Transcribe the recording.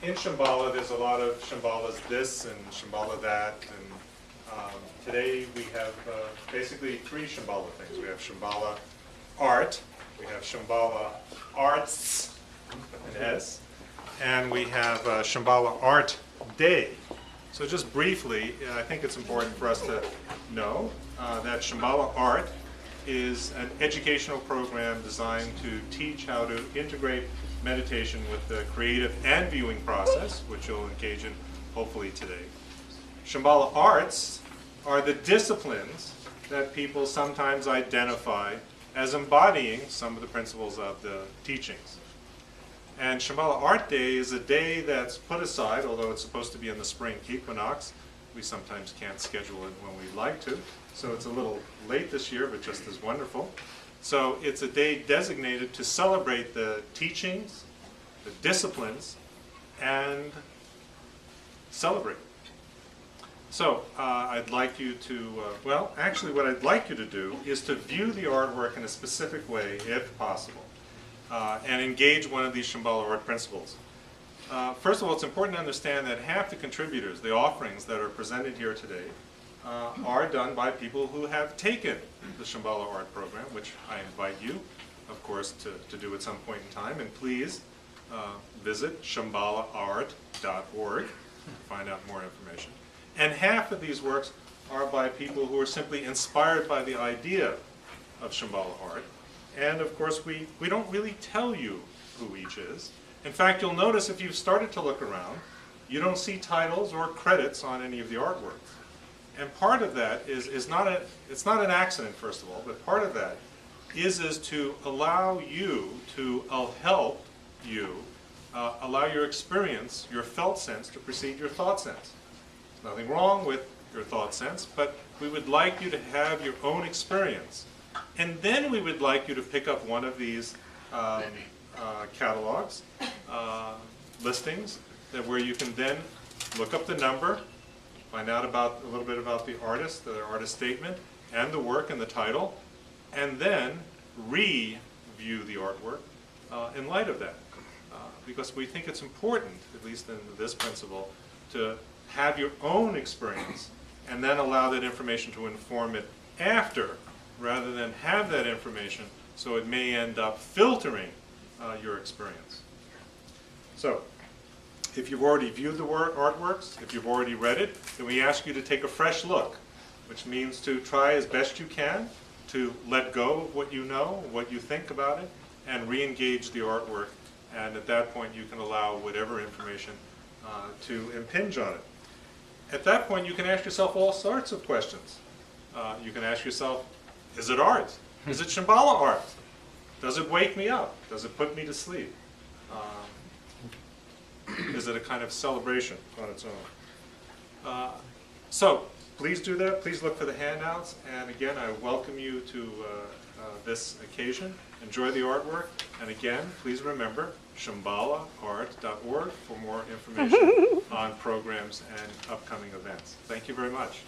in Shambhala, there's a lot of Shambhalas this and Shambhala that, and today we have basically three Shambhala things. We have Shambhala Art, we have Shambhala Arts, an S, and we have Shambhala Art Day. So just briefly, I think it's important for us to know that Shambhala Art is an educational program designed to teach how to integrate meditation with the creative and viewing process, which you'll engage in hopefully today. Shambhala Arts are the disciplines that people sometimes identify as embodying some of the principles of the teachings. And Shambhala Art Day is a day that's put aside, although it's supposed to be in the spring equinox. We sometimes can't schedule it when we'd like to, so it's a little late this year, but just as wonderful. So it's a day designated to celebrate the teachings, the disciplines, and celebrate. So I'd like you to, well, actually what I'd like you to do is to view the artwork in a specific way, if possible, and engage one of these Shambhala art principles. First of all, it's important to understand that half the contributors, the offerings that are presented here today, are done by people who have taken the Shambhala art program, which I invite you, of course, to do at some point in time. And please visit shambhalaart.org to find out more information. And half of these works are by people who are simply inspired by the idea of Shambhala art. And of course, we don't really tell you who each is. In fact, you'll notice if you've started to look around, you don't see titles or credits on any of the artworks. And part of that is not an accident, first of all, but part of that is to allow you to help you allow your experience, your felt sense, to precede your thought sense. There's nothing wrong with your thought sense, but we would like you to have your own experience. And then we would like you to pick up one of these catalogs, listings, where you can then look up the number, find out a little bit about the artist statement, and the work and the title, and then review the artwork in light of that. Because we think it's important, at least in this principle, to have your own experience and then allow that information to inform it after, rather than have that information so it may end up filtering your experience. So, if you've already viewed the artworks, if you've already read it, then we ask you to take a fresh look, which means to try as best you can to let go of what you know, what you think about it, and re-engage the artwork. And at that point, you can allow whatever information to impinge on it. At that point, you can ask yourself all sorts of questions. You can ask yourself, is it art? Is it Shambhala art? Does it wake me up? Does it put me to sleep? Is it a kind of celebration on its own? So please do that. Please look for the handouts. And again, I welcome you to this occasion. Enjoy the artwork. And again, please remember shambhalaart.org for more information on programs and upcoming events. Thank you very much.